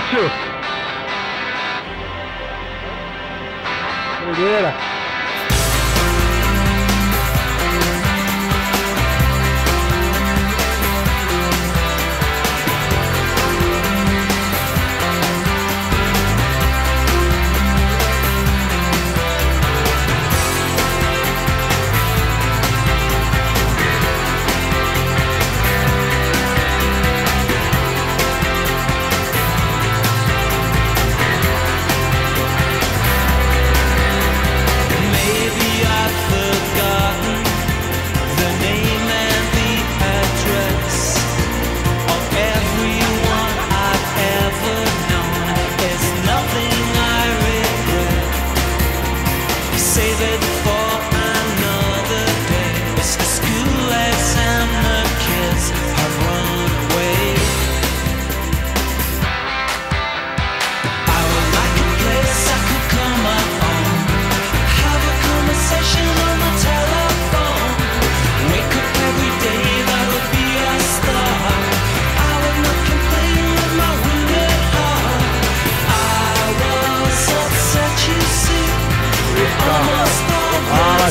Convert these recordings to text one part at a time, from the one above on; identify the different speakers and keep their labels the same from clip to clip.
Speaker 1: tio. Doideira.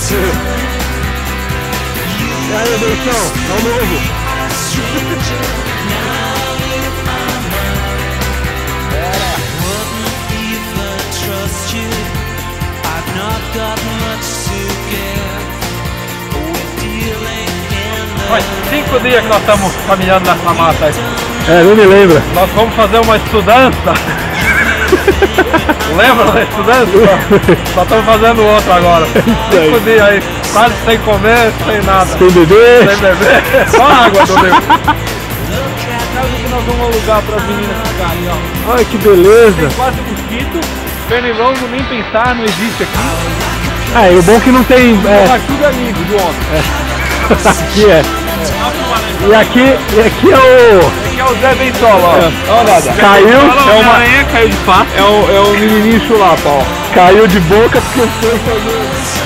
Speaker 1: E aí, Anderson, é o novo.
Speaker 2: Faz 5 dias que nós estamos caminhando nessa mata aí.
Speaker 1: É, não me lembra.
Speaker 2: Nós vamos fazer uma estudança. Lembra da estudança? Só estamos fazendo outra agora. 5 dias aí, quase sem comer, sem nada.
Speaker 1: Sem beber?
Speaker 2: Sem beber. Só água do rio. Que nós vamos alugar para as meninas ficarem, ó.
Speaker 1: Olha que beleza.
Speaker 2: Tem quase mosquito. Pernilongo nem pensar, não existe aqui.
Speaker 1: Ah, e o bom é que não tem...
Speaker 2: Mas tudo é amigo do homem.
Speaker 1: Aqui é. E aqui é o...
Speaker 2: Aqui é o Zé Bentola, ó. Olha lá.
Speaker 1: Caiu.
Speaker 2: É uma aranha, caiu de fato. É o menininho chulapa, ó.
Speaker 1: Caiu de boca porque foi fazer...